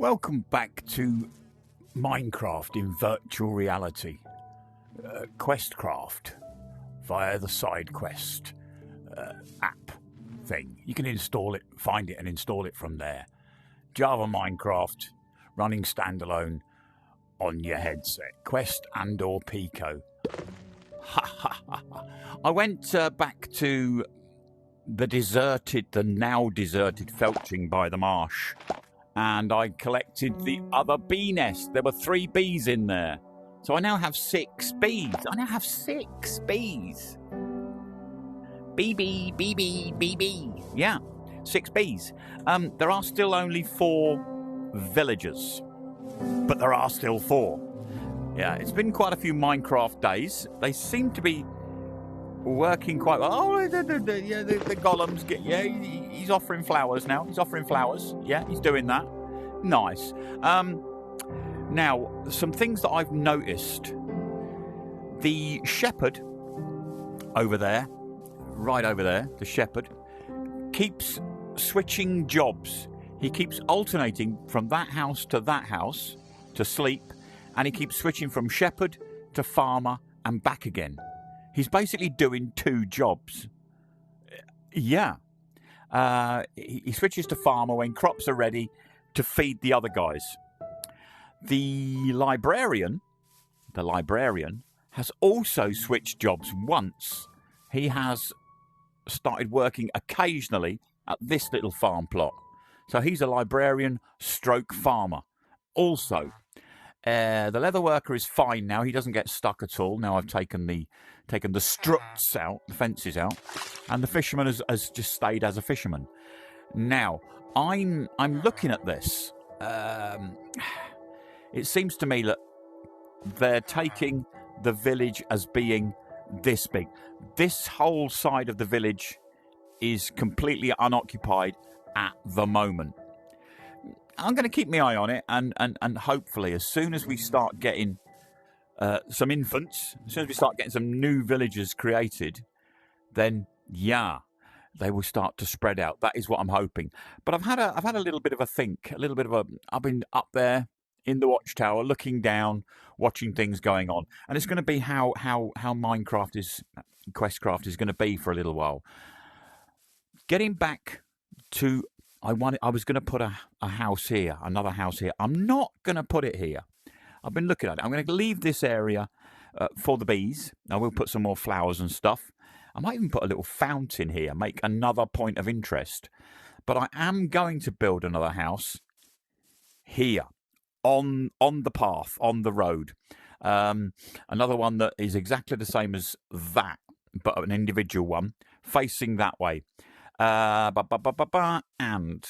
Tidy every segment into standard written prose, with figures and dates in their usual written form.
Welcome back to Minecraft in virtual reality. Questcraft via the side quest app thing. You can install it, find it and install it from there. Java Minecraft running standalone on your headset. Quest and or Pico. I went back to the now deserted Felching by the marsh, and I collected the other bee nest. There were 3 bees in there. So I now have 6 bees. Bee. Yeah, 6 bees. There are still only 4 villagers, but there are still 4. Yeah, it's been quite a few Minecraft days. They seem to be working quite well. Oh, the golems get. Yeah, he's offering flowers now. Yeah, he's doing that. Nice. Now, some things that I've noticed. The shepherd over there, right over there, the shepherd keeps switching jobs. He keeps alternating from that house to sleep, and he keeps switching from shepherd to farmer and back again. He's basically doing 2 jobs. Yeah. He switches to farmer when crops are ready to feed the other guys. The librarian has also switched jobs once. He has started working occasionally at this little farm plot. So he's a librarian stroke farmer. Also, the leather worker is fine now. He doesn't get stuck at all. Now I've taken the struts out, the fences out, and the fisherman has just stayed as a fisherman. Now I'm looking at this. It seems to me that they're taking the village as being this big. This whole side of the village is completely unoccupied at the moment. I'm going to keep my eye on it, and hopefully as soon as we start getting some infants, as soon as we start getting some new villagers created, then yeah, they will start to spread out. That is what I'm hoping. But I've had a little bit of a think, I've been up there in the watchtower looking down, watching things going on, and it's going to be how Questcraft is going to be for a little while. Getting back to, I was going to put a house here, another house here. I'm not going to put it here. I've been looking at it. I'm going to leave this area for the bees. I will put some more flowers and stuff. I might even put a little fountain here, make another point of interest. But I am going to build another house here on the path, on the road. Another one that is exactly the same as that, but an individual one facing that way. And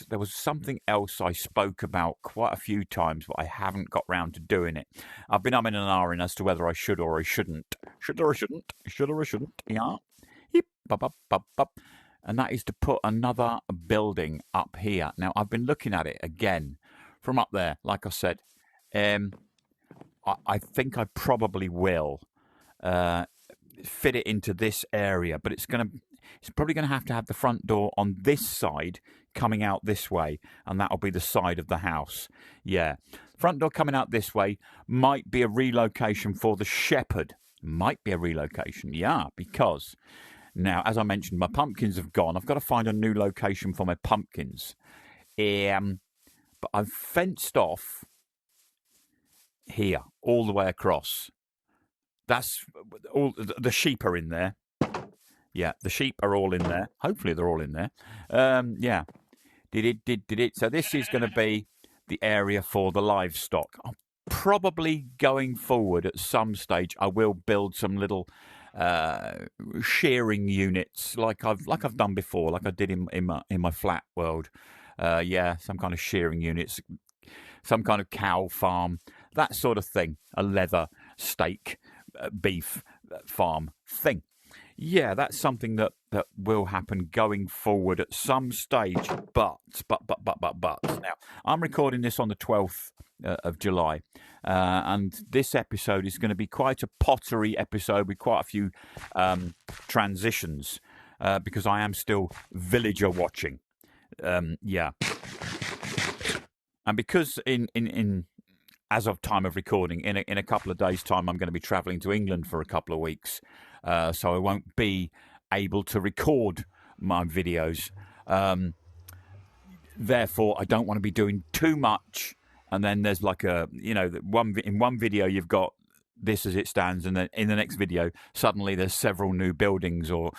there was something else I spoke about quite a few times, but I haven't got round to doing it. I've been umming and ahhing as to whether I should or I shouldn't. Should or I shouldn't. Yeah. And that is to put another building up here. Now, I've been looking at it again from up there. Like I said, I think I probably will fit it into this area, but it's probably going to have the front door on this side coming out this way, and that'll be the side of the house. Yeah. Front door coming out this way might be a relocation for the shepherd. Might be a relocation, yeah, because now, as I mentioned, my pumpkins have gone. I've got to find a new location for my pumpkins. But I've fenced off here all the way across. That's all. The sheep are in there. Yeah, the sheep are all in there. Hopefully they're all in there. Yeah. Did it. So this is going to be the area for the livestock. I'll probably going forward at some stage I will build some little shearing units like I've done before, like I did in my flat world. Yeah, some kind of shearing units, some kind of cow farm, that sort of thing. A leather, steak, beef farm thing. Yeah, that's something that will happen going forward at some stage. But now I'm recording this on the 12th of July, and this episode is going to be quite a pottery episode with quite a few transitions because I am still villager watching. Yeah. And because as of time of recording, in a couple of days' time, I'm going to be travelling to England for a couple of weeks, so I won't be able to record my videos. Therefore, I don't want to be doing too much. And then there's like in one video you've got this as it stands, and then in the next video suddenly there's several new buildings, or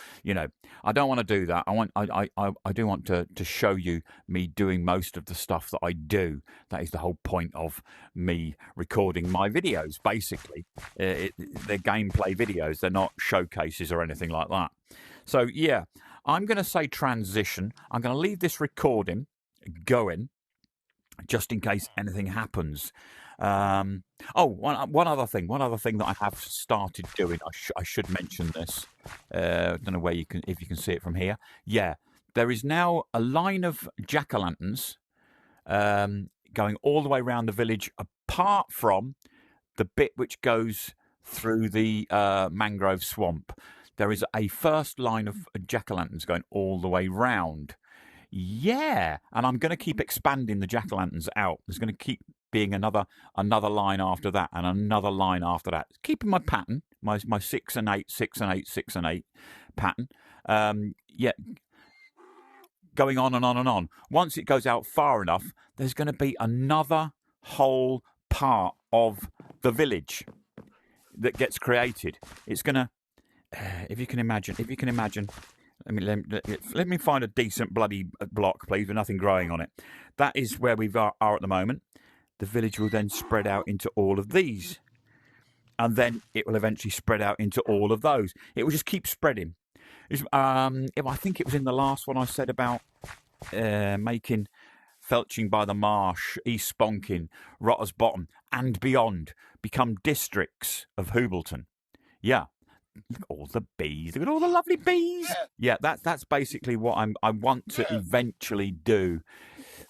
I don't want to do that. I do want to show you me doing most of the stuff that I do. That is the whole point of me recording my videos. Basically, they're gameplay videos. They're not showcases or anything like that. So yeah, I'm going to say transition. I'm going to leave this recording going just in case anything happens. One other thing that I have started doing. I should mention this. I don't know if you can see it from here. Yeah, there is now a line of jack-o'-lanterns going all the way around the village, apart from the bit which goes through the mangrove swamp. There is a first line of jack-o'-lanterns going all the way round. Yeah, and I'm going to keep expanding the jack-o'-lanterns out. There's going to keep being another line after that, and another line after that. Keeping my pattern, my 6 and 8, 6 and 8, 6 and 8 pattern. Going on and on and on. Once it goes out far enough, there's going to be another whole part of the village that gets created. It's going to, if you can imagine. Let me find a decent bloody block, please, with nothing growing on it. That is where we are at the moment. The village will then spread out into all of these. And then it will eventually spread out into all of those. It will just keep spreading. I think it was in the last one I said about making Felching by the Marsh, East Sponkin, Rotter's Bottom, and beyond become districts of Hoobleton. Yeah. Look at all the bees. Look at all the lovely bees. Yeah, that's basically what I want to eventually do.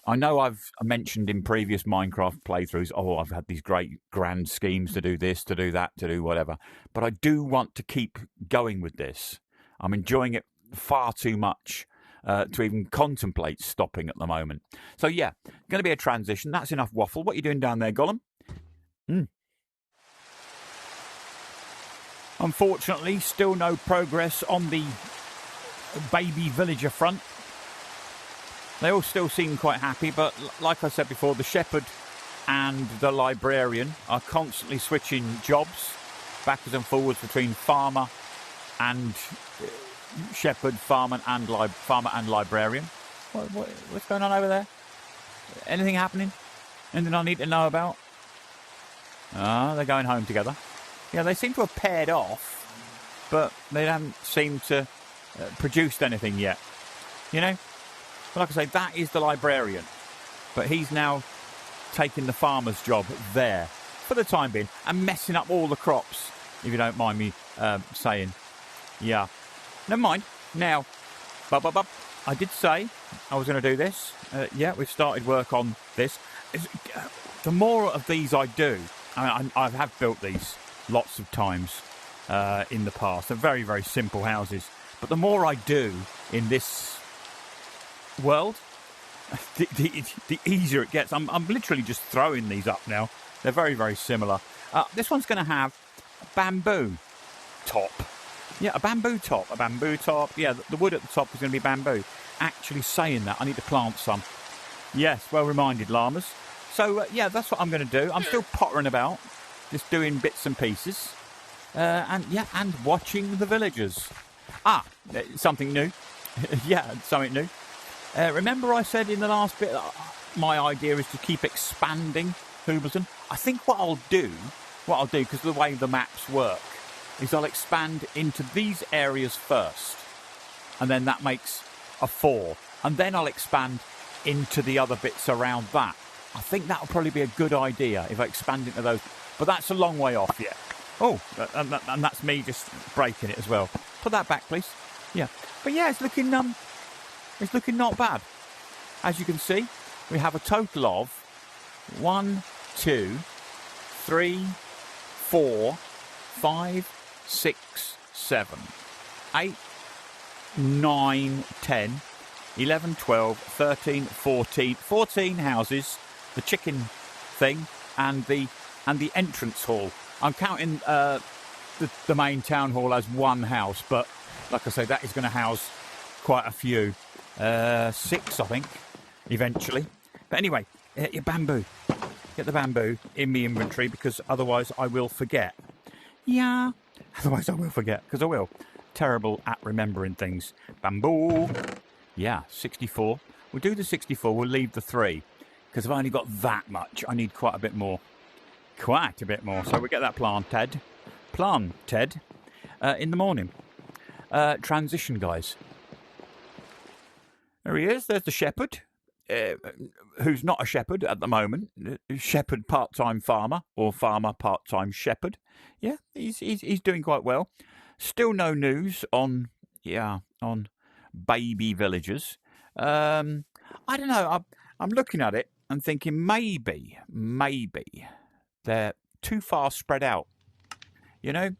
I know I've mentioned in previous Minecraft playthroughs, I've had these great grand schemes to do this, to do that, to do whatever. But I do want to keep going with this. I'm enjoying it far too much to even contemplate stopping at the moment. So yeah, going to be a transition. That's enough waffle. What are you doing down there, Gollum? Unfortunately, still no progress on the baby villager front. They all still seem quite happy, but like I said before, the shepherd and the librarian are constantly switching jobs backwards and forwards between farmer and shepherd, farmer and librarian. What's going on over there? Anything happening? Anything I need to know about? They're going home together. Yeah, they seem to have paired off, but they haven't seemed to produced anything yet. But like I say, that is the librarian. But he's now taking the farmer's job there for the time being and messing up all the crops, if you don't mind me saying. Yeah. Never mind. Now, I did say I was going to do this. Yeah, we've started work on this. The more of these I do, I have built these lots of times in the past. They're very, very simple houses. But the more I do in this world, the easier it gets. I'm literally just throwing these up now. They're very, very similar. This one's going to have a bamboo top. Yeah, a bamboo top. Yeah, the wood at the top is going to be bamboo. Actually saying that, I need to plant some. Yes, well reminded, llamas. So, yeah, that's what I'm going to do. I'm still pottering about, just doing bits and pieces. And watching the villagers. Something new. Yeah, something new. Remember I said in the last bit my idea is to keep expanding Hoobleton? I think what I'll do, because of the way the maps work, is I'll expand into these areas first. And then that makes a 4. And then I'll expand into the other bits around that. I think that'll probably be a good idea if I expand into those. But that's a long way off yet. Oh, and that's me just breaking it as well. Put that back, please. Yeah. But yeah, it's looking not bad. As you can see, we have a total of 1, 2, 3, 4, 5, 6, 7, 8, 9, 10, 11, 12, 13, 14 houses the chicken thing, and the entrance hall. I'm counting the main town hall as one house, but like I say, that is going to house quite a few. 6, I think, eventually. But anyway, your bamboo. Get the bamboo in the inventory, because otherwise I will forget. Yeah, otherwise I will forget, because I will. Terrible at remembering things. Bamboo. Yeah, 64. We'll do the 64. We'll leave the 3, because I've only got that much. I need quite a bit more. Quite a bit more. So we'll get that planted. In the morning. Transition, guys. There he is. There's the shepherd. Who's not a shepherd at the moment. Shepherd part-time farmer, or farmer part-time shepherd. Yeah, he's doing quite well. Still no news on baby villagers. I don't know. I'm looking at it and thinking maybe they're too far spread out. You know,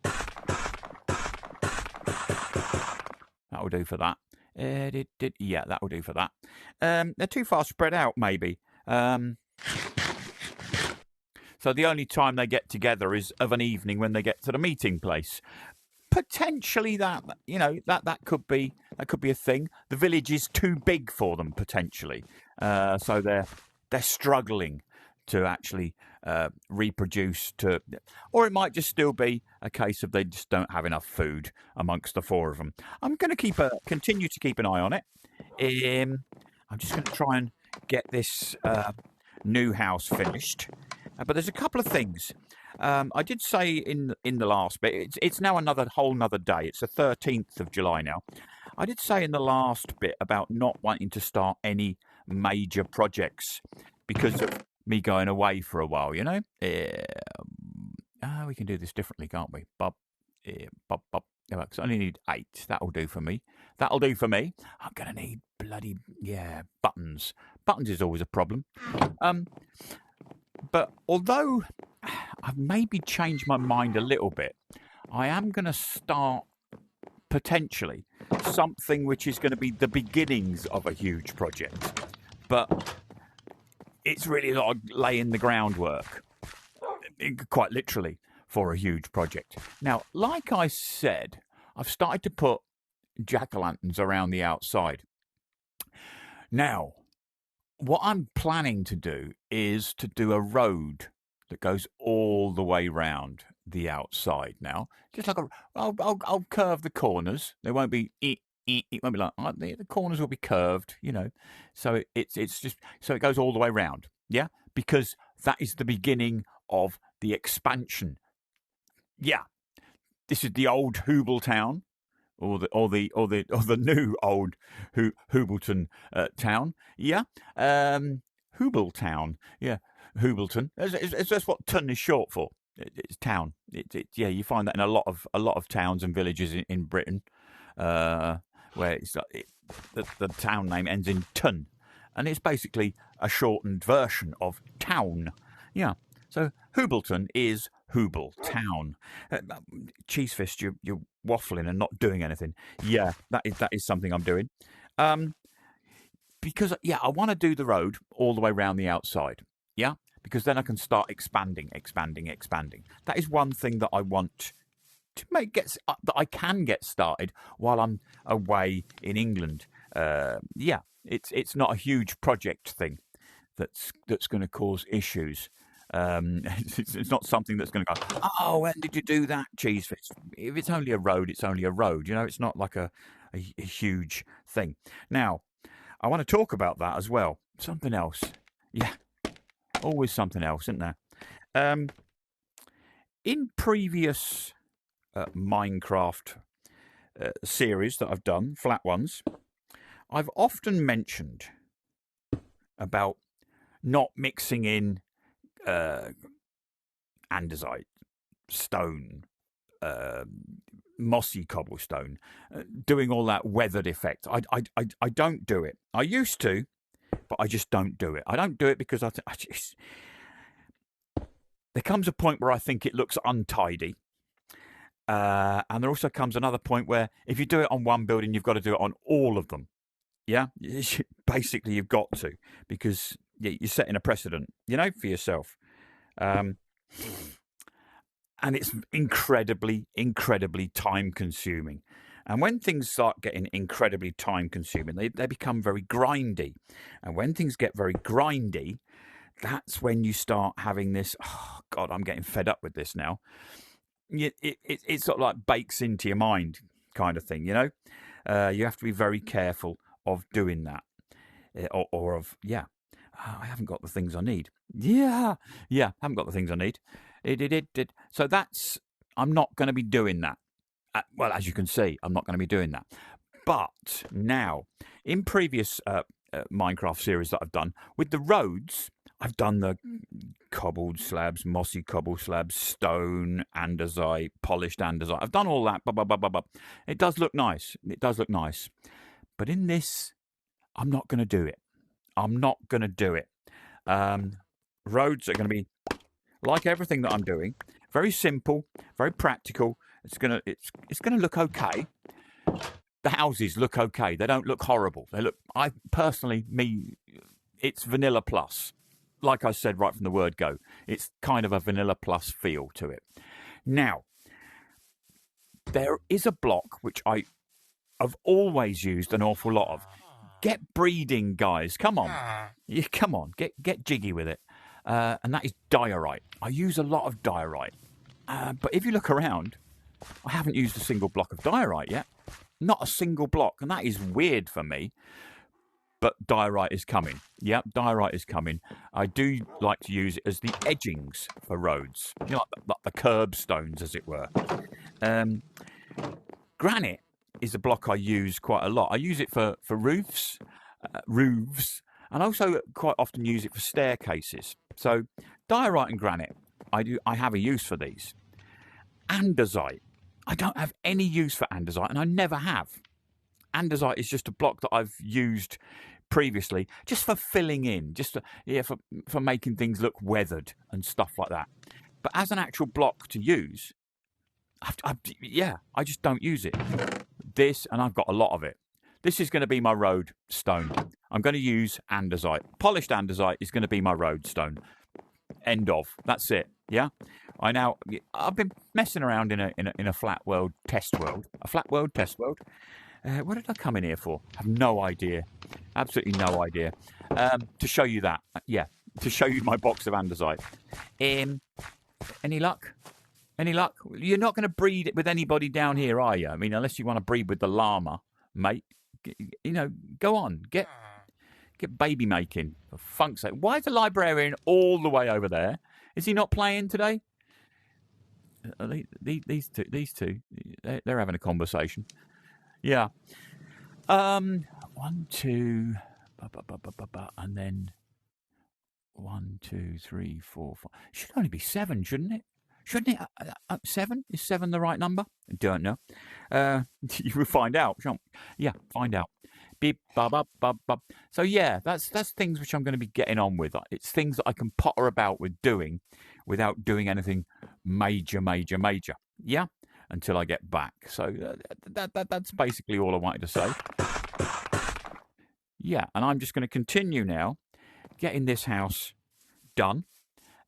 that'll do for that. Yeah, that will do for that. They're too far spread out, maybe. So the only time they get together is of an evening when they get to the meeting place. Potentially that could be a thing. The village is too big for them, potentially. So they're struggling to actually reproduce, or it might just still be a case of they just don't have enough food amongst the 4 of them. I'm going to continue to keep an eye on it. I'm just going to try and get this new house finished. But there's a couple of things. I did say in the last bit, it's now whole nother day. It's the 13th of July now. I did say in the last bit about not wanting to start any major projects because of me going away for a while, you know. We can do this differently, can't we? Bob. Because I only need 8. That'll do for me. I'm going to need bloody, buttons. Buttons is always a problem. But although I've maybe changed my mind a little bit, I am going to start potentially something which is going to be the beginnings of a huge project. But it's really like laying the groundwork, quite literally, for a huge project. Now, like I said, I've started to put jack-o'-lanterns around the outside. Now, what I'm planning to do is to do a road that goes all the way round the outside. Now, just like I'll curve the corners. They won't be it won't be like the corners will be curved, you know. So it's just so it goes all the way round. Yeah, because that is the beginning of the expansion. Yeah, this is the old Hoobleton, or the new old Hoobleton town. Yeah, Hoobleton. Yeah, Hoobleton. That's what ton is short for. It's town. Yeah, you find that in a lot of towns and villages in Britain, where it's the town name ends in ton, and it's basically a shortened version of town. Yeah. So Hoobleton is Hooble Town. Cheese Fist, you're waffling and not doing anything. Yeah, that is something I'm doing. Because I want to do the road all the way around the outside. Yeah, because then I can start expanding. That is one thing that I want to that I can get started while I'm away in England. It's not a huge project thing that's going to cause issues. It's not something that's going to go, oh, when did you do that, Cheese Fist? If it's only a road, it's only a road. You know, it's not like a huge thing. Now, I want to talk about that as well. Something else. Yeah, always something else, isn't there? In previous Minecraft series that I've done, flat ones, I've often mentioned about not mixing in andesite, stone, mossy cobblestone, doing all that weathered effect. I don't do it. I used to, but I just don't do it. I don't do it because there comes a point where I think it looks untidy. And there also comes another point where if you do it on one building, you've got to do it on all of them. Yeah, basically you've got to, because you're setting a precedent, you know, for yourself. And it's incredibly, incredibly time consuming. And when things start getting incredibly time consuming, they become very grindy. And when things get very grindy, that's when you start having this, oh, God, I'm getting fed up with this now. It sort of like bakes into your mind kind of thing, you know? You have to be very careful of doing that. Or of, yeah, I haven't got the things I need. Yeah, haven't got the things I need. So I'm not going to be doing that. Well, as you can see, I'm not going to be doing that. But now, in previous Minecraft series that I've done, with the roads, I've done the cobbled slabs, mossy cobble slabs, stone, andesite, polished andesite. I've done all that. It does look nice. But in this, I'm not going to do it. Roads are going to be like everything that I'm doing. Very simple, very practical. It's gonna look okay. The houses look okay. They don't look horrible. It's vanilla plus. Like I said right from the word go, it's kind of a vanilla plus feel to it. Now, there is a block which I've always used an awful lot of. Get breeding, guys. Come on. Get jiggy with it. And that is diorite. I use a lot of diorite. But if you look around, I haven't used a single block of diorite yet. Not a single block. And that is weird for me. But diorite is coming. Yep, diorite is coming. I do like to use it as the edgings for roads. You know, like the curbstones, as it were. Granite is a block I use quite a lot. I use it for roofs, and also quite often use it for staircases. So diorite and granite, I have a use for these. Andesite, I don't have any use for andesite, and I never have. Andesite is just a block that I've used previously, just for filling in, for making things look weathered and stuff like that. But as an actual block to use, I just don't use it. This, and I've got a lot of it. This is going to be my road stone. I'm going to use andesite. Polished andesite is going to be my road stone. End of. That's it. Yeah. I've been messing around in a flat world test world. A flat world test world. What did I come in here for? I have no idea. Absolutely no idea. To show you that. Yeah. To show you my box of andesite. Any luck? Any luck? You're not going to breed it with anybody down here, are you? I mean, unless you want to breed with the llama, mate. You know, go on. Get baby making, for funk's sake. Why is the librarian all the way over there? Is he not playing today? These two, they're having a conversation. Yeah. 1, 2, and then 1, 2, 3, 4, 5. Should only be 7, shouldn't it? Shouldn't it? 7? Is 7 the right number? I don't know. You will find out, shan't we? Yeah, find out. Beep, ba, ba, ba, ba. So yeah, that's things which I'm going to be getting on with. It's things that I can potter about with doing without doing anything major. Yeah, until I get back. So that's basically all I wanted to say. Yeah, and I'm just going to continue now, getting this house done.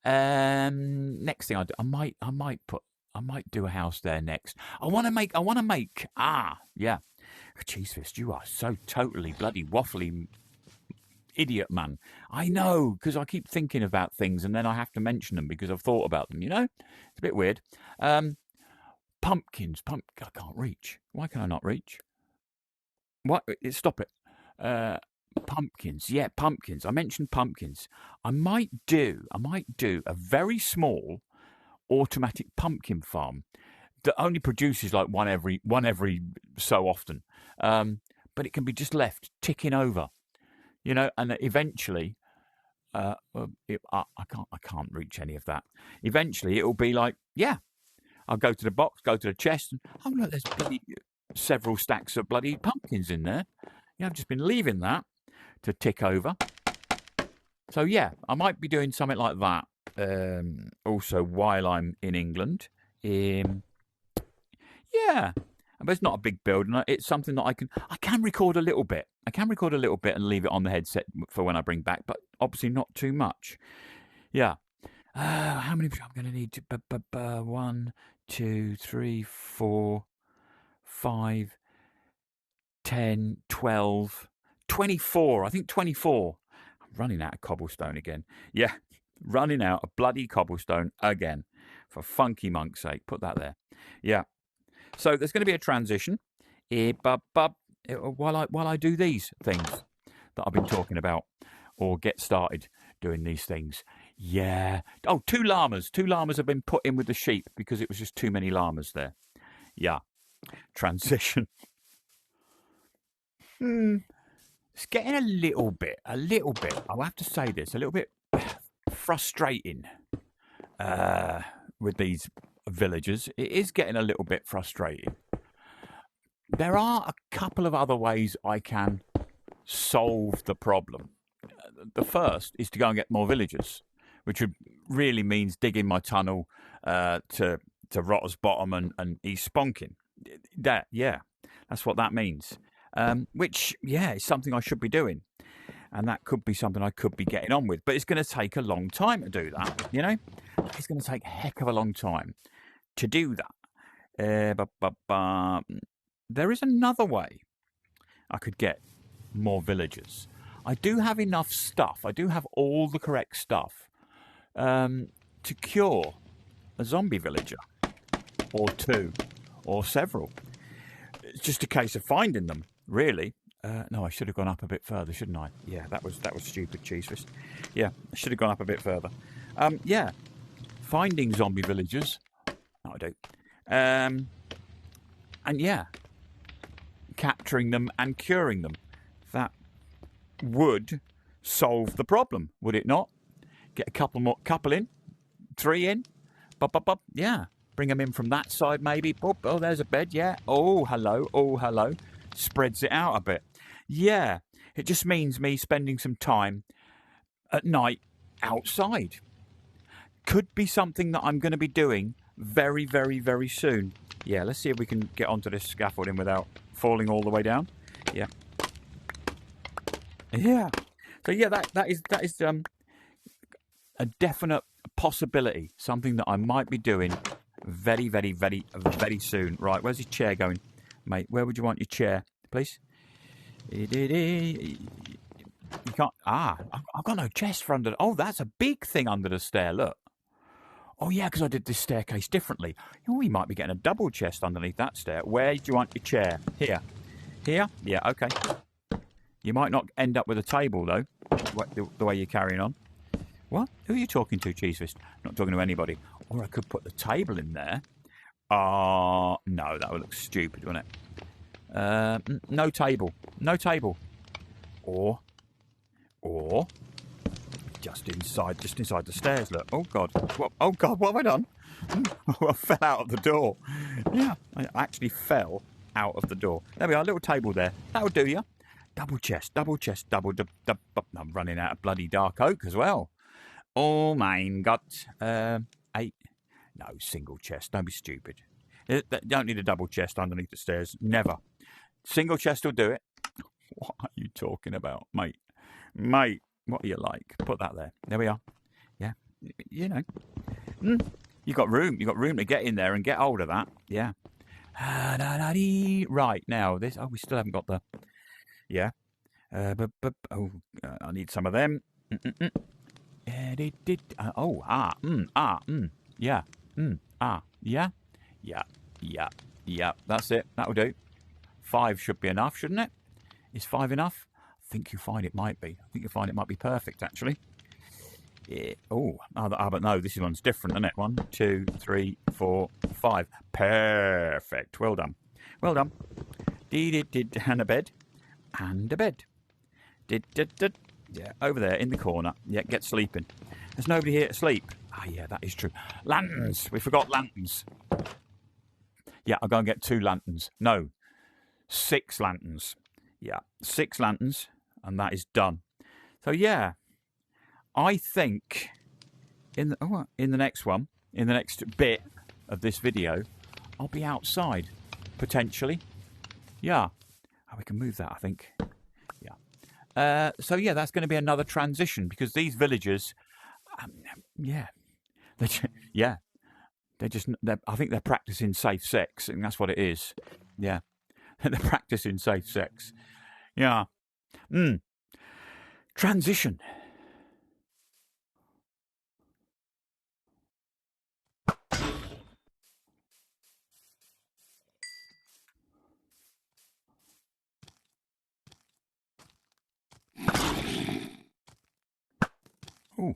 Next thing I might do a house there next. I want to make. Yeah. Cheese Fist, you are so totally bloody waffly idiot, man. I know, because I keep thinking about things and then I have to mention them because I've thought about them, you know? It's a bit weird. Pumpkins. I can't reach. Why can I not reach? What? Stop it. Pumpkins. Yeah, pumpkins. I mentioned pumpkins. I might do a very small automatic pumpkin farm that only produces like one every so often, but it can be just left ticking over, you know. And eventually, I can't reach any of that. Eventually, it'll be like, yeah, I'll go to the box, go to the chest, and oh look, there's bloody several stacks of bloody pumpkins in there. Yeah, I've just been leaving that to tick over. So yeah, I might be doing something like that. Also, while I'm in England, yeah, But it's not a big build, and it's something that I can record a little bit. I can record a little bit and leave it on the headset for when I bring back, but obviously not too much. Yeah. How many I'm going to need? 1, 2, 3, 4, 5, 10, 12, 24. I think 24. I'm running out of cobblestone again. Yeah, running out of bloody cobblestone again. For funky monk's sake, put that there. Yeah. So there's going to be a transition while I do these things that I've been talking about, or get started doing these things. Yeah. Oh, 2 llamas. 2 llamas have been put in with the sheep because it was just too many llamas there. Yeah. Transition. It's getting a little bit, I'll have to say this, a little bit frustrating with these villagers. It is getting a little bit frustrating. There are a couple of other ways I can solve the problem. The first is to go and get more villagers, which really means digging my tunnel to Rotter's Bottom and East Sponkin. That's what that means. Which, is something I should be doing. And that could be something I could be getting on with. But it's going to take a long time to do that, you know? It's going to take a heck of a long time to do that. There is another way I could get more villagers. I do have enough stuff. I do have all the correct stuff to cure a zombie villager. Or 2. Or several. It's just a case of finding them, really. No, I should have gone up a bit further, shouldn't I? Yeah, that was stupid, Cheese Fist. Yeah, I should have gone up a bit further. Finding zombie villagers. That'll do. And capturing them and curing them. That would solve the problem, would it not? Get a couple in, 3 in. Yeah. Bring them in from that side, maybe. Oh, there's a bed, yeah. Oh, hello. Spreads it out a bit. Yeah, it just means me spending some time at night outside. Could be something that I'm going to be doing very, very, very soon. Yeah, let's see if we can get onto this scaffolding without falling all the way down. Yeah. Yeah. So yeah, that is a definite possibility. Something that I might be doing very, very, very, very soon. Right, where's your chair going, mate? Where would you want your chair, please? You can't. I've got no chest for under. Oh, that's a big thing under the stair. Look. Oh yeah, because I did this staircase differently. Oh, we might be getting a double chest underneath that stair. Where do you want your chair? Here. Yeah. Okay. You might not end up with a table though, the way you're carrying on. What? Who are you talking to, Cheese Fist? Not talking to anybody. Or I could put the table in there. No, that would look stupid, wouldn't it? No table. Or just inside the stairs. Look. Oh God, what have I done? I fell out of the door. Yeah, I actually fell out of the door. There we are, a little table there. That'll do you. Double chest. I'm running out of bloody dark oak as well. Oh mein Gott. 8. No, single chest. Don't be stupid. Don't need a double chest underneath the stairs. Never. Single chest will do it. What are you talking about, mate? Mate, what are you like? Put that there. There we are. Yeah. You know. You got room. You got room to get in there and get hold of that. Yeah. Right, now this. Oh, we still haven't got the. Yeah. I need some of them. Yeah. Yeah. That's it. That'll do. 5 should be enough, shouldn't it? Is 5 enough? I think you find it might be. I think you find it might be perfect, actually. Yeah. But no, this one's different, isn't it? 1, 2, 3, 4, 5. Perfect. Well done. And a bed. Yeah, over there in the corner. Yeah, get sleeping. There's nobody here to sleep. Yeah, that is true. Lanterns. We forgot lanterns. Yeah, I'll go and get 2 lanterns. No, 6 lanterns. Yeah, 6 lanterns, and that is done. So yeah, I think in the next bit of this video, I'll be outside. potentially. Yeah. Oh, we can move that, I think. Yeah. So, yeah, that's going to be another transition because these villagers, yeah. Yeah. I think they're practicing safe sex, and that's what it is. Yeah. They're practicing safe sex. Yeah. Transition. Ooh.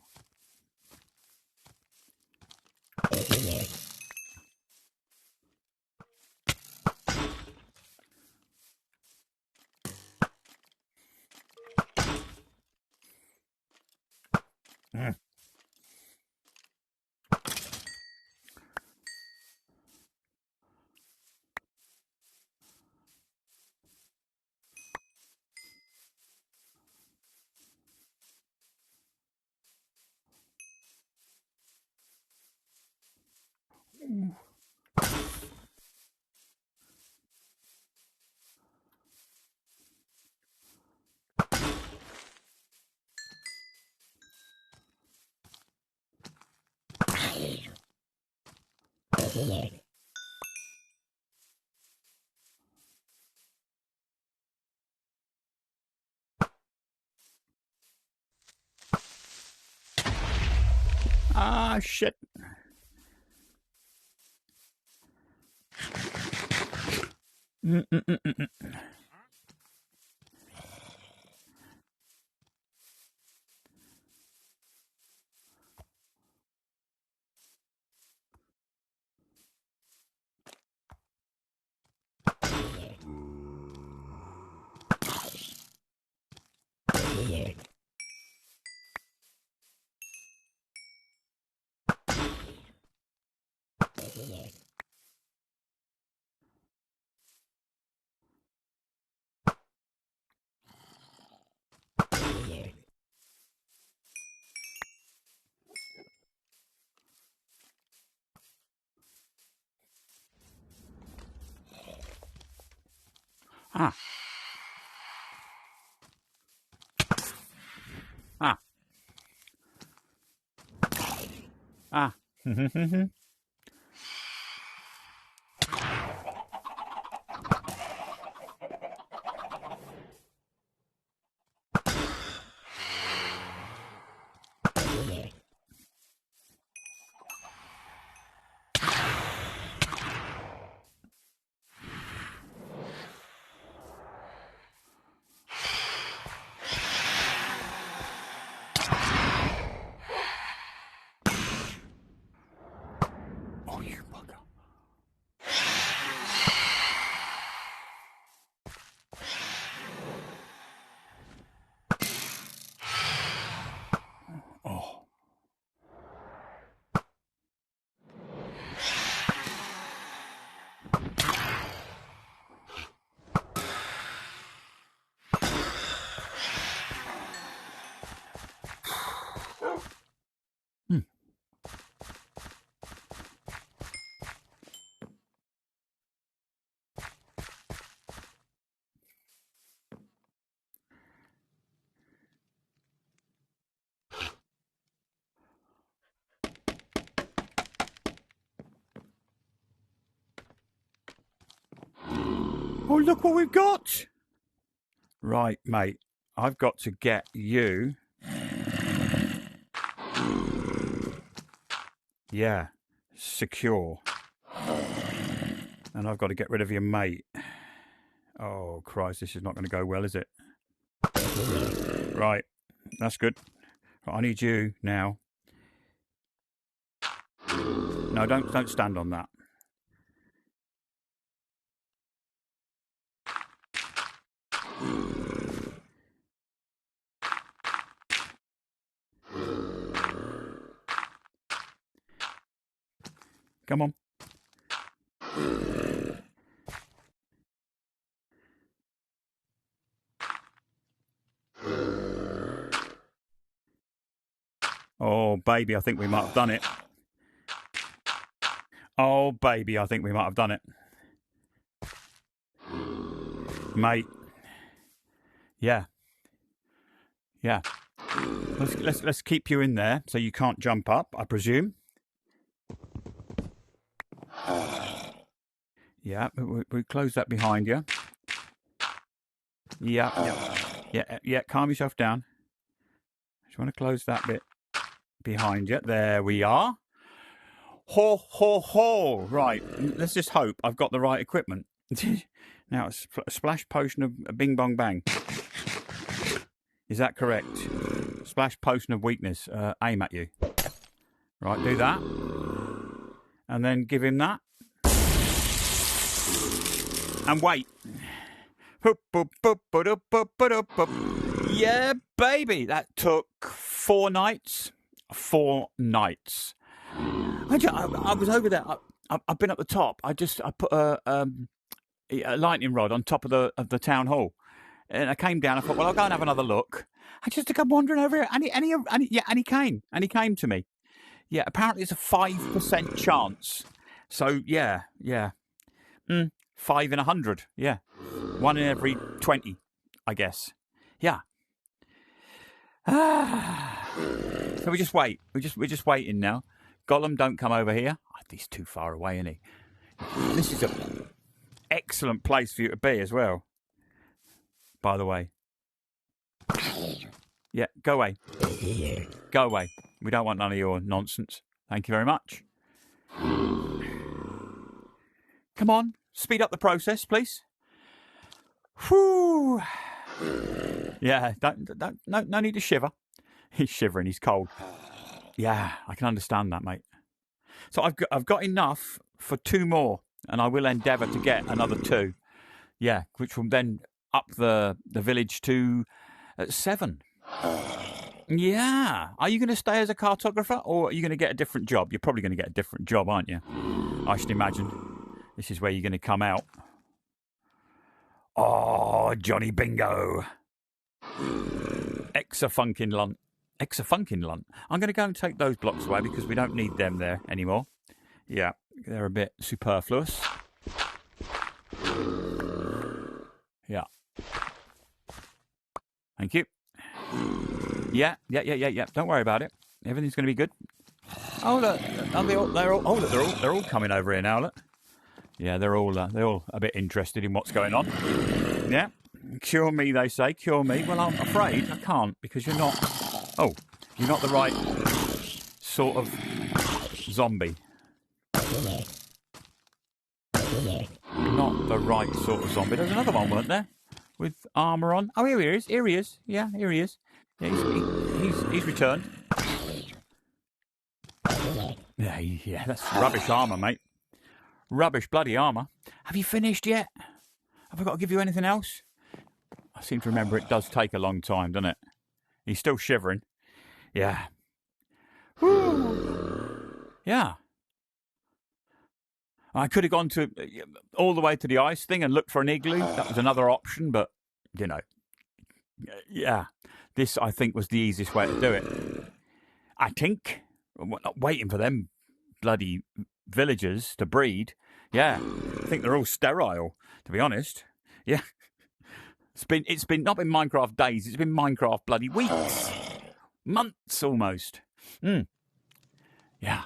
Ah, shit. Ah. Ah. Ah. Oh, you bugger. Oh. Oh, look what we've got. Right, mate. I've got to get you. Yeah. Secure. And I've got to get rid of your mate. Oh, Christ, this is not going to go well, is it? Right. That's good. Right, I need you now. No, don't stand on that. Come on. Oh, baby, I think we might have done it. Oh, baby, I think we might have done it. Mate. Yeah. Yeah. Let's keep you in there so you can't jump up, I presume. Yeah, we close that behind you. Yeah, calm yourself down. Just want to close that bit behind you. There we are. Ho, ho, ho. Right, let's just hope I've got the right equipment. Now, a splash potion of bing bong bang. Is that correct? Splash potion of weakness. Aim at you. Right, do that. And then give him that. And wait. Yeah, baby. That took 4 nights. 4 nights. I was over there. I've been up the top. I put a lightning rod on top of the town hall, and I came down. I thought, well, I'll go and have another look. I just come wandering over here, and he came to me. Yeah, apparently it's a 5% chance. So yeah. 5 in 100. Yeah, 1 in every 20, I guess. Yeah. So we just wait. We're just waiting now. Gollum, don't come over here. Oh, he's too far away, isn't he? This is an excellent place for you to be as well. By the way. Yeah, go away. Go away. We don't want none of your nonsense. Thank you very much. Come on, speed up the process, please. Whew. Yeah, no need to shiver. He's shivering. He's cold. Yeah, I can understand that, mate. So I've got enough for 2 more, and I will endeavour to get another 2. Yeah, which will then up the village to 7. Yeah. Are you going to stay as a cartographer, or are you going to get a different job? You're probably going to get a different job, aren't you? I should imagine. This is where you're going to come out. Oh, Johnny Bingo. Exa-funkin' lunt. I'm going to go and take those blocks away because we don't need them there anymore. Yeah, they're a bit superfluous. Yeah. Thank you. Yeah. Don't worry about it. Everything's going to be good. Oh look, they're all coming over here now. Look. Yeah, they're all a bit interested in what's going on. Yeah. Cure me, they say. Cure me. Well, I'm afraid I can't because you're not the right sort of zombie. Not the right sort of zombie. There's another one, weren't there? With armour on. Oh, here he is. Yeah, here he is. Yeah, he's returned. Yeah, that's rubbish armour, mate. Rubbish bloody armour. Have you finished yet? Have I got to give you anything else? I seem to remember it does take a long time, doesn't it? He's still shivering. Yeah. Whew. Yeah. I could have gone to all the way to the ice thing and looked for an igloo. That was another option, but, you know. Yeah. This, I think, was the easiest way to do it. I think. I'm not waiting for them bloody villagers to breed. Yeah. I think they're all sterile, to be honest. Yeah. It's been not been Minecraft days, it's been Minecraft bloody weeks. Months almost. Yeah.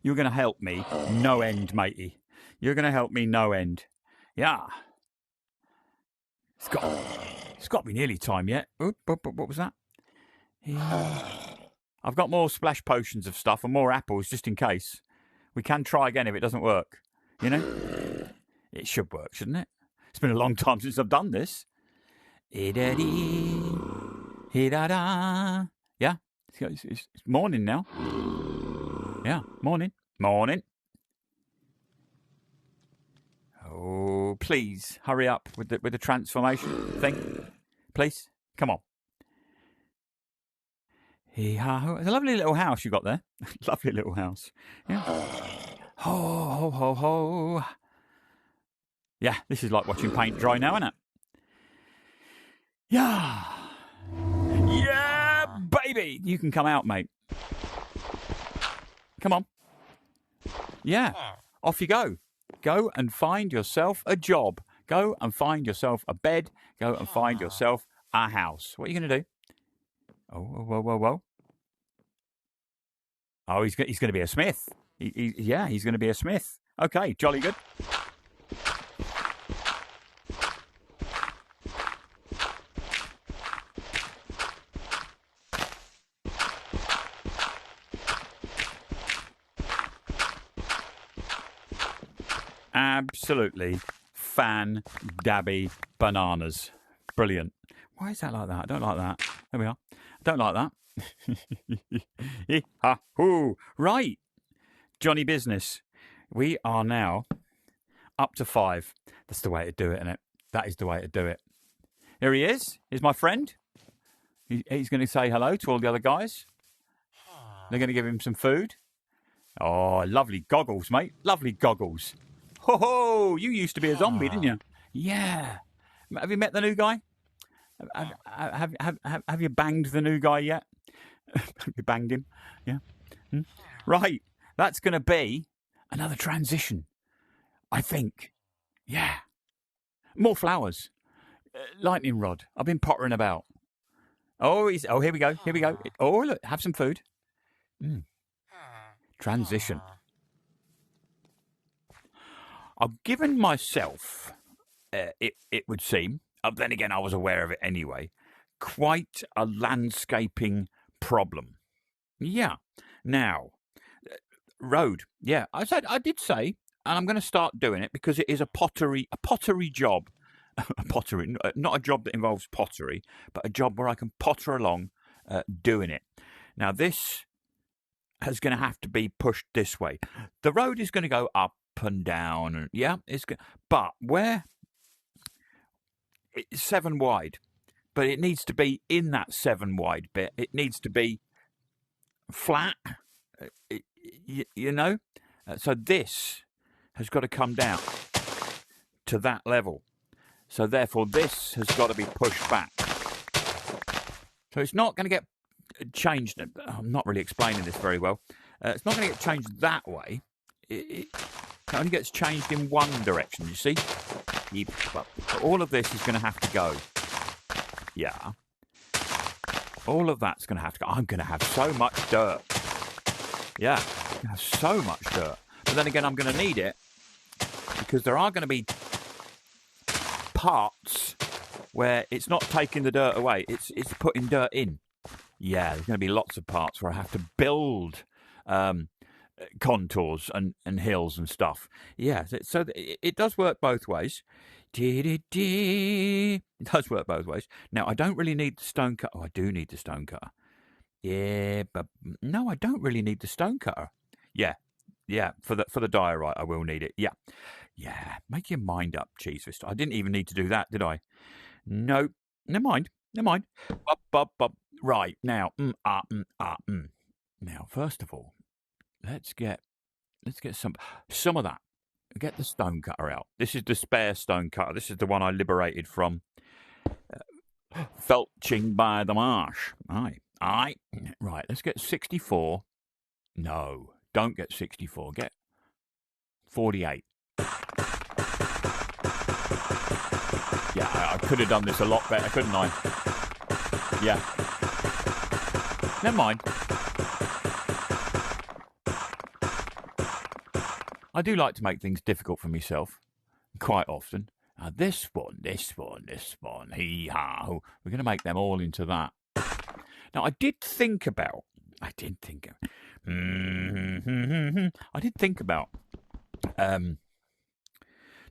You're going to help me no end, matey. You're going to help me no end. Yeah. It's got to be nearly time yet. Oop, what was that? Yeah. I've got more splash potions of stuff and more apples just in case. We can try again if it doesn't work. You know? It should work, shouldn't it? It's been a long time since I've done this. Yeah. It's morning now. Yeah, morning. Oh, please hurry up with the transformation thing, please. Come on. It's a lovely little house you got there. Lovely little house. Yeah. Ho, ho, ho, ho. Yeah, this is like watching paint dry now, isn't it? Yeah. Yeah, baby. You can come out, mate. Come on. Yeah. Off you go. Go and find yourself a job. Go and find yourself a bed. Go and find yourself a house. What are you going to do? Oh, whoa, whoa, whoa. Oh, he's going to be a smith. Yeah, he's going to be a smith. Okay, jolly good. Absolutely fan-dabby bananas. Brilliant. Why is that like that? I don't like that. There we are. I don't like that. Right. Johnny Business. We are now up to 5. That's the way to do it, isn't it? That is the way to do it. Here he is. Here's my friend. He's going to say hello to all the other guys. They're going to give him some food. Oh, lovely goggles, mate. Lovely goggles. Ho ho! You used to be a zombie, didn't you? Yeah. Have you met the new guy? Have you banged the new guy yet? Have you banged him? Yeah. Right. That's going to be another transition, I think. Yeah. More flowers. Lightning rod. I've been pottering about. Oh, here we go. Here we go. Oh, look. Have some food. Transition. I've given myself, it would seem, then again I was aware of it anyway, quite a landscaping problem. Yeah. Now, road. Yeah, I did say, and I'm going to start doing it because it is a pottery job. A pottery, not a job that involves pottery, but a job where I can potter along doing it. Now, this is going to have to be pushed this way. The road is going to go up and down, and yeah, but where it's 7 wide, but it needs to be in that 7 wide bit. It needs to be flat, you know. So this has got to come down to that level. So therefore, this has got to be pushed back. So it's not going to get changed. I'm not really explaining this very well. It's not going to get changed that way. It only gets changed in one direction, you see? All of this is going to have to go. Yeah. All of that's going to have to go. I'm going to have so much dirt. Yeah. I'm going to have so much dirt. But then again, I'm going to need it because there are going to be parts where it's not taking the dirt away. It's putting dirt in. Yeah, there's going to be lots of parts where I have to build contours and hills and stuff. Yeah, so it does work both ways. It does work both ways. Now, I don't really need the stone cutter. Oh, I do need the stone cutter. Yeah, but no, I don't really need the stone cutter. Yeah, for the diorite, I will need it. Yeah, make your mind up, Cheese Fist. I didn't even need to do that, did I? No, never mind. Right, now, Now, first of all, let's get some of that. Get the stone cutter out. This is the spare stone cutter. This is the one I liberated from felching by the marsh. Aye. Right, let's get 64. No, don't get 64. Get 48. Yeah, I could have done this a lot better, couldn't I? Yeah. Never mind. I do like to make things difficult for myself, quite often. This one, hee-haw. We're going to make them all into that. Now, I did think about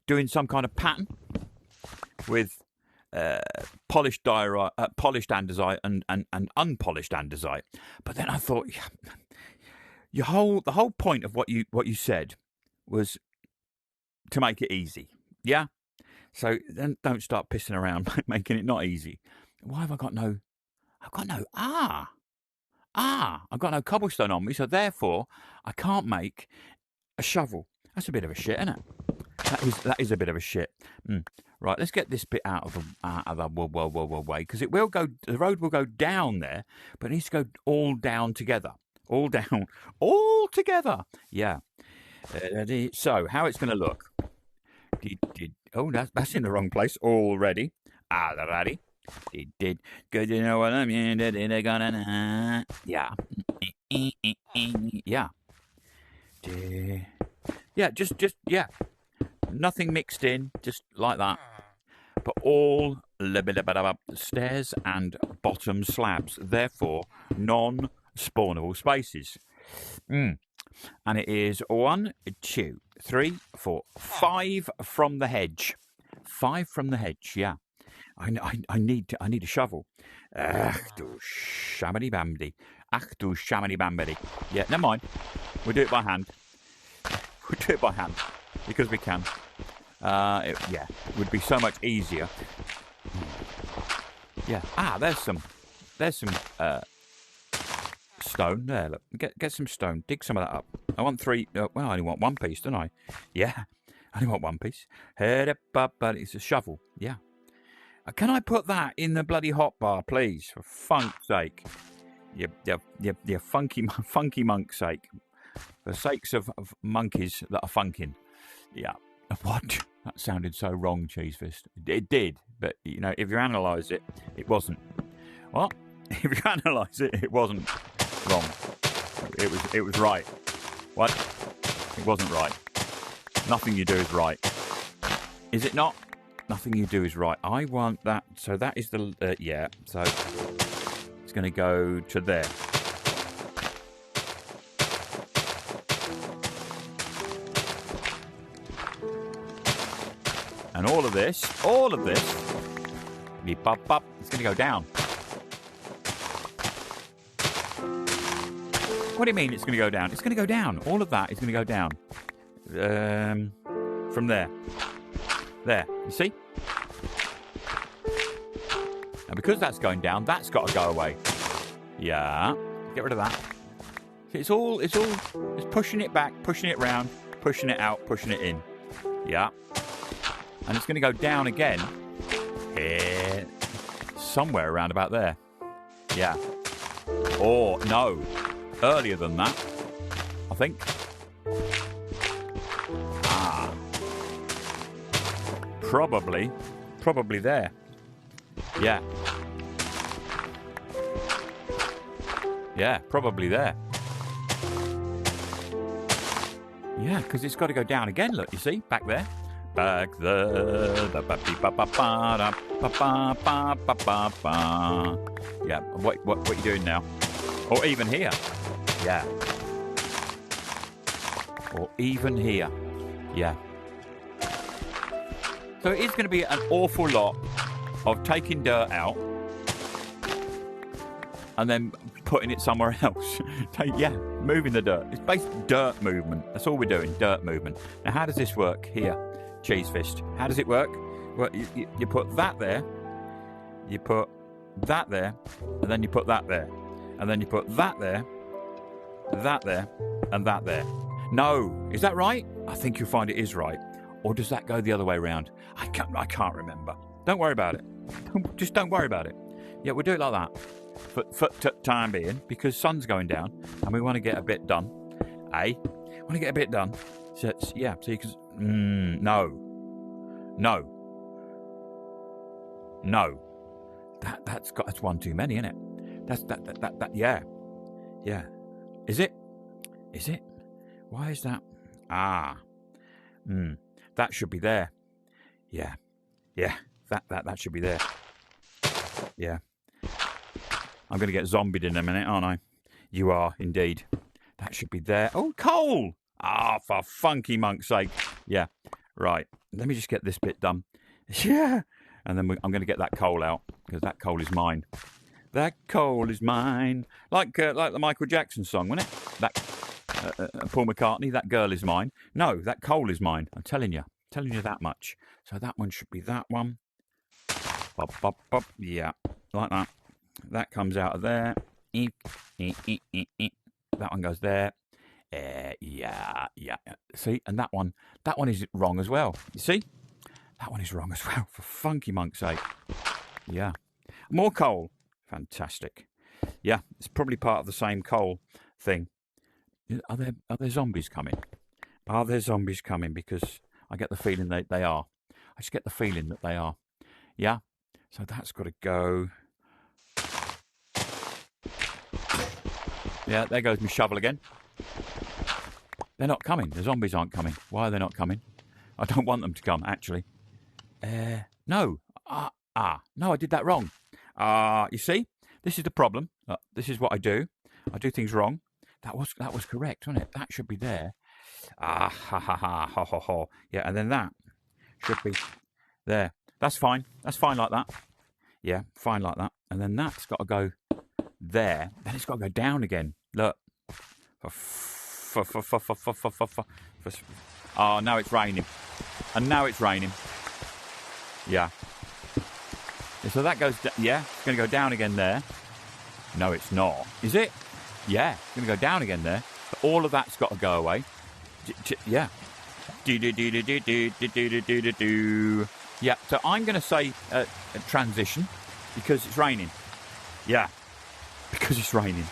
doing some kind of pattern with polished diorite, polished andesite and unpolished andesite. But then I thought, the whole point of what you said was to make it easy. Yeah? So then don't start pissing around making it not easy. Why have I've got no cobblestone on me, so therefore I can't make a shovel. That's a bit of a shit, isn't it? That is a bit of a shit. Right, let's get this bit out of the way, because it will go. The road will go down there, but it needs to go all down together. All down, all together. Yeah. So how it's going to look? Oh, that's in the wrong place already. Alrighty. It did. Good, you know what I mean? Yeah. Yeah. Yeah, just, yeah. Nothing mixed in, just like that. But all stairs and bottom slabs, therefore non-spawnable spaces. And it is 1, 2, 3, 4, 5 from the hedge. 5 from the hedge, yeah. I need a shovel. Ach du shamedy bamdy. Ach du shamedy bamby. Yeah, never mind. We'll do it by hand. We'll do it by hand because we can. Yeah, it would be so much easier. Yeah. There's some stone there. Look, get some stone. Dig some of that up. I want 3. Well, I only want 1 piece, don't I? Yeah, I only want 1 piece. Head up, but it's a shovel. Yeah. Can I put that in the bloody hotbar, please? For funk's sake. You funky monk's sake. For sakes of monkeys that are funking. Yeah. What? That sounded so wrong, Cheese Fist. It did, but you know, if you analyse it, it wasn't. What? If you analyse it, it wasn't wrong. It was right. What? It wasn't right. Nothing you do is right. Is it not? Nothing you do is right. I want that. So that is the yeah. So it's going to go to there. And all of this, beep, bop, bop, it's going to go down. What do you mean it's going to go down? It's going to go down. All of that is going to go down. From there. There, you see? And because that's going down, that's got to go away. Yeah, get rid of that. It's pushing it back, pushing it round, pushing it out, pushing it in. Yeah. And it's going to go down again. Here. Somewhere around about there. Yeah. Or, no. Earlier than that, I think. Probably there. Yeah. Yeah, probably there. Yeah, because it's got to go down again, look, you see? Back there. Back there. Yeah, what are you doing now? Or even here. Yeah. Or even here. Yeah. So it is going to be an awful lot of taking dirt out and then putting it somewhere else. Yeah, moving the dirt. It's basically dirt movement. That's all we're doing, dirt movement. Now, how does this work here, Cheese Fist? How does it work? Well, you put that there, you put that there, and then you put that there. And then you put that there, and that there. No, is that right? I think you'll find it is right. Or does that go the other way around? I can't remember. Don't worry about it. Just don't worry about it. Yeah, we'll do it like that. For time being, because sun's going down, and we want to get a bit done. Want to get a bit done. So yeah, so you can... No. That's one too many, isn't it? That yeah. Is it? Why is that? That should be there. Yeah. That should be there. Yeah. I'm going to get zombied in a minute, aren't I? You are indeed. That should be there. Oh, coal! For funky monk's sake. Yeah. Right. Let me just get this bit done. Yeah. And then I'm going to get that coal out because that coal is mine. That coal is mine. Like the Michael Jackson song, wasn't it? That Paul McCartney, that girl is mine. No, that coal is mine. I'm telling you that much. So that one should be that one. Bop, bop, bop. Yeah, like that. That comes out of there. That one goes there. Yeah. See, and that one is wrong as well. You see? That one is wrong as well, for funky monk's sake. Yeah. More coal. Fantastic. Yeah, it's probably part of the same coal thing. Are there zombies coming? Are there zombies coming? Because I get the feeling they are. just get the feeling that they are. Yeah. So that's got to go. Yeah, there goes my shovel again. They're not coming. The zombies aren't coming. Why are they not coming? I don't want them to come, actually. No. No, I did that wrong. You see? This is the problem. This is what I do. I do things wrong. That was correct, wasn't it? That should be there. Ha ha. Yeah, and then that should be there. That's fine. That's fine like that. Yeah, fine like that. And then that's got to go there. Then it's got to go down again. Look. Oh, now it's raining. And now it's raining. Yeah. So that goes... Yeah, it's going to go down again there. No, it's not. Is it? Yeah, it's going to go down again there. But all of that's got to go away. Yeah. Yeah, so I'm going to say a transition because it's raining. Yeah, because it's raining.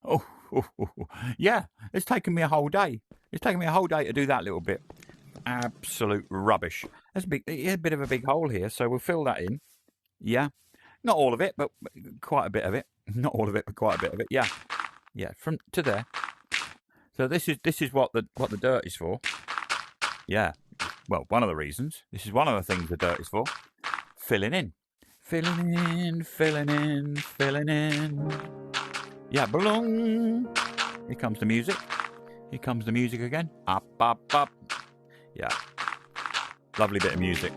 Oh, yeah, it's taken me a whole day. It's taken me a whole day to do that little bit. Absolute rubbish. There's a bit of a big hole here, so we'll fill that in. Yeah, not all of it, but quite a bit of it. Not all of it, but quite a bit of it. Yeah, yeah, from to there. So this is what the dirt is for. Yeah, well, one of the reasons. This is one of the things the dirt is for. Filling in. Filling in, filling in, filling in. Yeah, belong. Here comes the music. Here comes the music again. Up, up, up. Yeah. Lovely bit of music.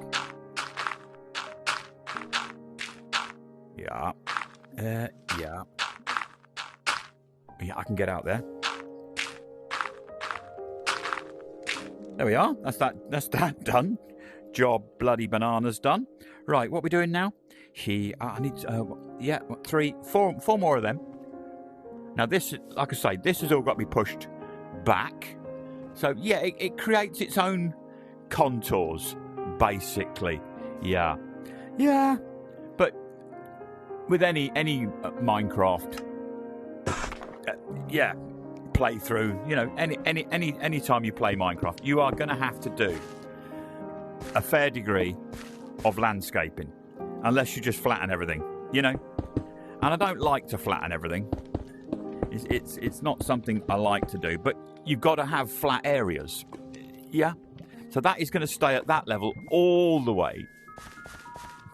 Yeah. Yeah. Yeah, I can get out there. There we are. That's that done. Job bloody bananas done. Right, what are we doing now? Here, I need, yeah, 4 more of them. Now this, like I say, this has all got to be pushed back. So yeah, it creates its own contours, basically. Yeah, yeah. But with any Minecraft, yeah, playthrough, you know, any time you play Minecraft, you are going to have to do a fair degree of landscaping, unless you just flatten everything, you know. And I don't like to flatten everything. It's not something I like to do, but you've got to have flat areas. Yeah. So that is going to stay at that level all the way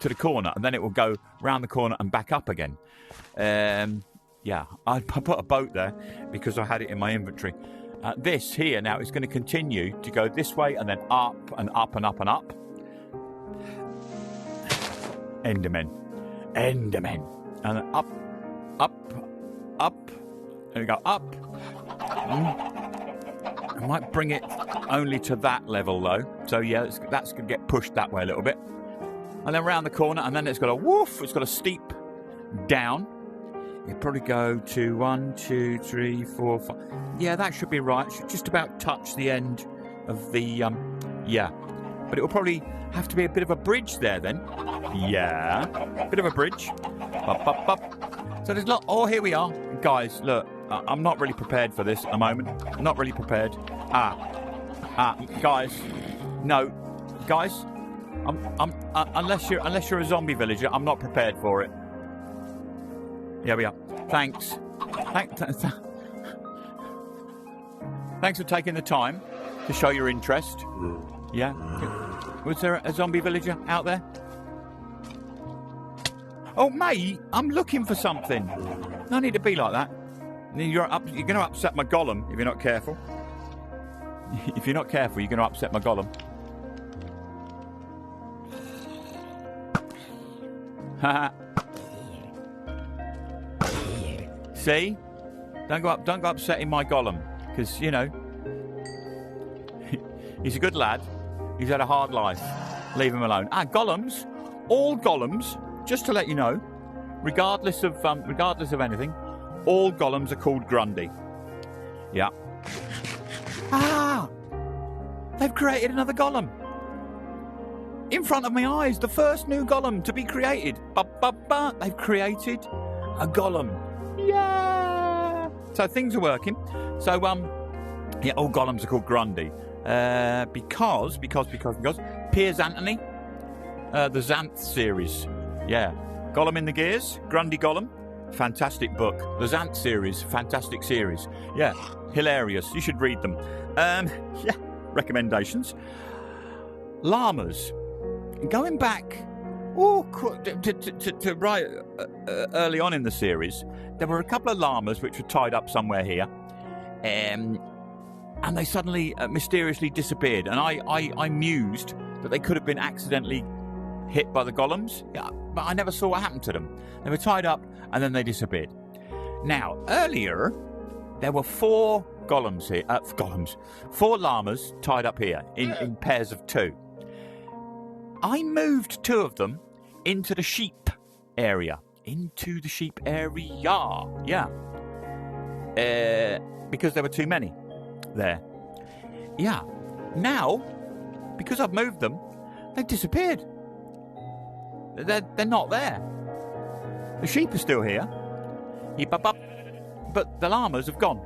to the corner, and then it will go round the corner and back up again. Yeah, I put a boat there because I had it in my inventory. This here now is going to continue to go this way and then up and up and up and up. Endermen. And then up. There we go, up. I might bring it only to that level though. So yeah, that's going to get pushed that way a little bit. And then round the corner, and then it's got a woof. It's got a steep down. It'll probably go to 1, 2, 3, 4, 5. Yeah, that should be right. It should just about touch the end of the, yeah. But it will probably have to be a bit of a bridge there then. Yeah, bit of a bridge. Up, up, up. So there's lot. Oh, here we are. Guys, look, I'm not really prepared for this at the moment. I'm not really prepared. Guys. No. Guys, unless you're a zombie villager, I'm not prepared for it. Here we are. Thanks. Thanks for taking the time to show your interest. Yeah. Was there a zombie villager out there? Oh, mate, I'm looking for something. No need to be like that. You're going to upset my golem if you're not careful. If you're not careful, you're going to upset my golem. Haha. See? Don't go upsetting my golem, because you know he's a good lad. He's had a hard life. Leave him alone. Golems, all golems, just to let you know, regardless of anything, all golems are called Grundy. Yeah. They've created another golem in front of my eyes. The first new golem to be created. They've created a golem. Yeah. So things are working. So yeah, all golems are called Grundy. Because Piers Anthony, the Xanth series. Yeah. Gollum in the Gears, Grundy Gollum. Fantastic book. The Xanth series, fantastic series. Yeah, hilarious. You should read them. Yeah, recommendations. Llamas. Going back to right early on in the series, there were a couple of llamas which were tied up somewhere here. And they suddenly mysteriously disappeared. And I mused that they could have been accidentally hit by the golems. Yeah, but I never saw what happened to them. They were tied up and then they disappeared. Now, earlier, there were 4 golems here. 4 llamas tied up here in pairs of 2. I moved 2 of them into the sheep area. Yeah. Because there were too many there. Yeah. Now, because I've moved them, they've disappeared. They're not there. The sheep are still here. But the llamas have gone.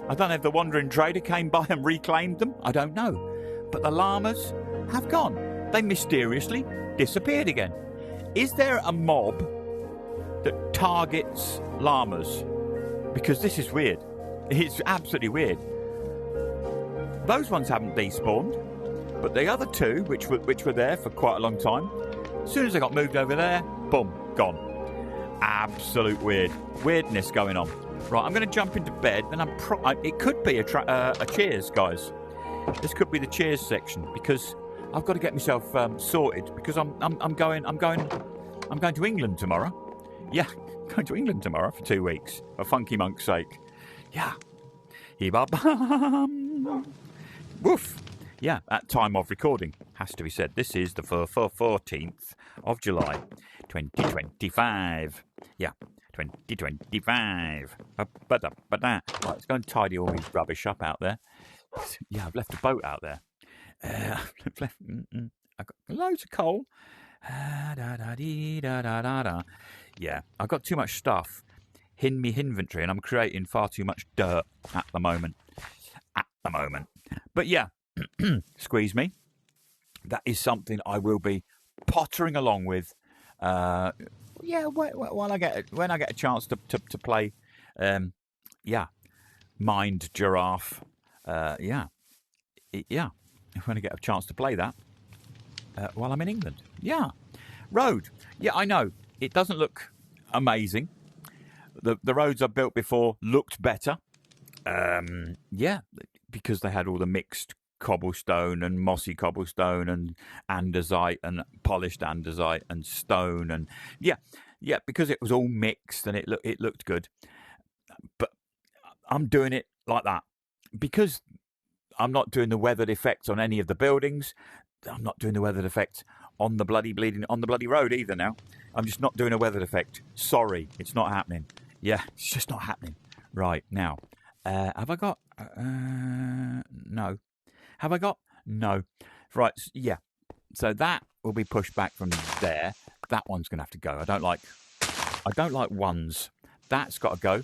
I don't know if the wandering trader came by and reclaimed them. I don't know. But the llamas have gone. They mysteriously disappeared again. Is there a mob that targets llamas? Because this is weird. It's absolutely weird. Those ones haven't despawned. But the other 2, which were there for quite a long time, as soon as they got moved over there, boom, gone. Absolute weirdness going on. Right, I'm going to jump into bed, and it could be a cheers, guys. This could be the cheers section because I've got to get myself sorted because I'm going to England tomorrow. Yeah, going to England tomorrow for 2 weeks for Funky Monk's sake. Yeah. Woof. Yeah, at time of recording, has to be said. This is the 14th of July, 2025. Yeah, 2025. Right, let's go and tidy all these rubbish up out there. Yeah, I've left a boat out there. I've got loads of coal. Yeah, I've got too much stuff in my inventory, and I'm creating far too much dirt at the moment. But yeah. Squeeze me. That is something I will be pottering along with. When I get a chance to play. Mind Giraffe. When I get a chance to play that while I'm in England. Yeah, road. Yeah, I know it doesn't look amazing. The roads I've built before looked better. Because they had all the mixed cobblestone and mossy cobblestone and andesite and polished andesite and stone and because it was all mixed and it looked good. But I'm doing it like that because I'm not doing the weathered effects on any of the buildings. I'm not doing the weathered effect on the bloody road either now. I'm just not doing a weathered effect. Sorry, it's not happening. Yeah, it's just not happening. Right, now, have I got... no. Have I got? No. Right, yeah. So that will be pushed back from there. That one's going to have to go. I don't like ones. That's got to go.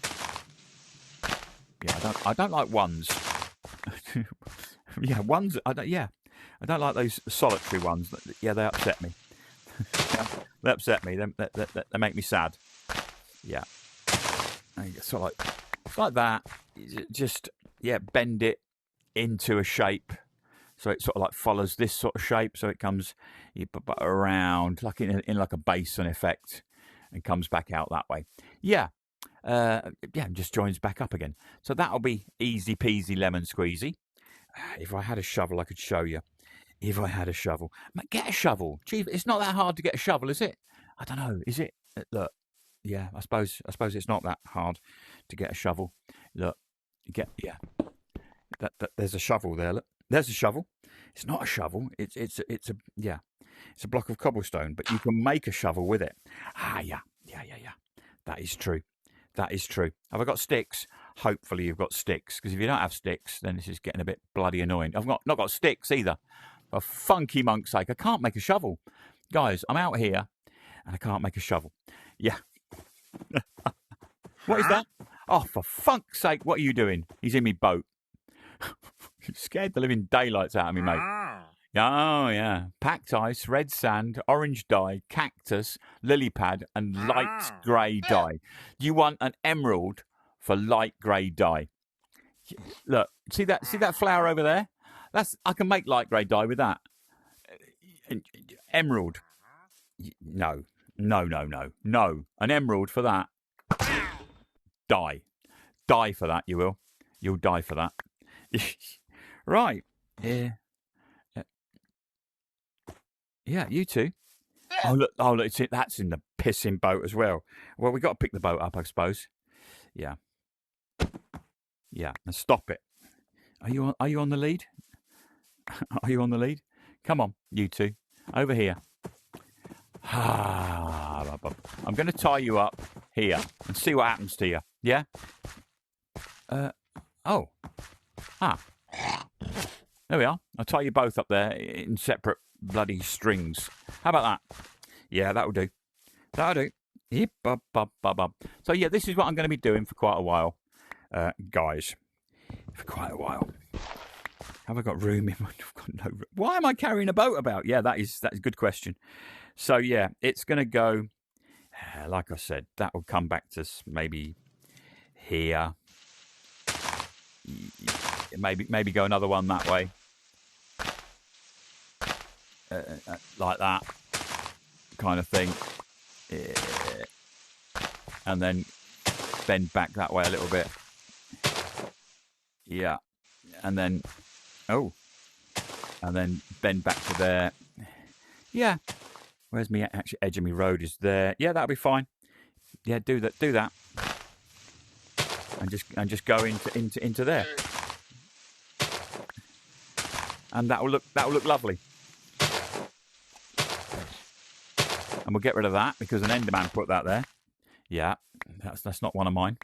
Yeah, I don't like ones. Yeah, ones. I don't like those solitary ones. Yeah, they upset me. They upset me. They make me sad. Yeah. Sort of like that. Just bend it into a shape so it sort of like follows this sort of shape, so it comes around like in like a basin effect and comes back out that way. And just joins back up again. So that'll be easy peasy lemon squeezy. If I had a shovel, I could show you. If I had a shovel, get a shovel. Gee, it's not that hard to get a shovel, is it? I don't know. Is it? Look, yeah, I suppose it's not that hard to get a shovel. Look, there's a shovel there. Look, there's a shovel. It's not a shovel. It's a block of cobblestone, but you can make a shovel with it. Yeah. That is true. Have I got sticks? Hopefully you've got sticks, because if you don't have sticks, then this is getting a bit bloody annoying. I've not got sticks either. For Funky Monk's sake, I can't make a shovel. Guys, I'm out here and I can't make a shovel. Yeah. What is that? Oh, for funk's sake, what are you doing? He's in me boat. Scared the living daylights out of me, mate. Oh, yeah. Packed ice, red sand, orange dye, cactus, lily pad, and light grey dye. You want an emerald for light grey dye. Look, see that flower over there? I can make light grey dye with that. Emerald. No. An emerald for that. Die. Die for that, you will. You'll die for that. Right. Yeah. Yeah, you too. Oh look, that's in the pissing boat as well. Well, we got to pick the boat up, I suppose. Yeah. Yeah, and stop it. Are you on the lead? Are you on the lead? Come on, you two. Over here. I'm going to tie you up here and see what happens to you. Yeah? Oh. Ah. There we are. I'll tie you both up there in separate bloody strings. How about that? Yeah, that'll do. That'll do. Yep. So, yeah, this is what I'm going to be doing for quite a while, guys. For quite a while. Have I got room in my... I've got no room. Why am I carrying a boat about? Yeah, that's a good question. So, yeah, it's going to go... like I said, that will come back to maybe here. Maybe go another one that way. Like that kind of thing. And then bend back that way a little bit. Yeah. And then... Oh. And then bend back to there. Yeah. Where's me actually edge of my road is there. Yeah, that'll be fine. Yeah, do that. And just go into there. And that'll look lovely. And we'll get rid of that because an Enderman put that there. Yeah, that's not one of mine.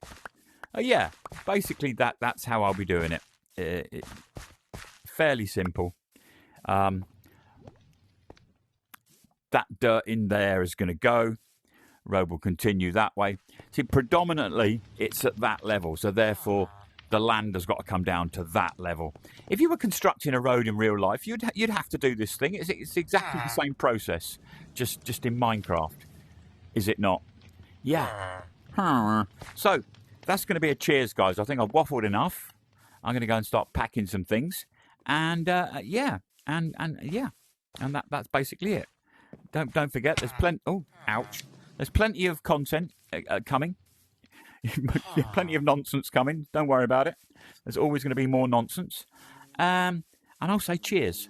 Yeah, basically that's how I'll be doing it. Fairly simple. That dirt in there is going to go. Road will continue that way. See, predominantly it's at that level, so therefore the land has got to come down to that level. If you were constructing a road in real life, you'd have to do this thing. It's exactly the same process, just in Minecraft, is it not? Yeah. So that's going to be a cheers, guys. I think I've waffled enough. I'm going to go and start packing some things, and yeah, and that's basically it. Don't forget, there's plenty. Oh, ouch! There's plenty of content coming. Plenty of nonsense coming. Don't worry about it. There's always going to be more nonsense. And I'll say cheers.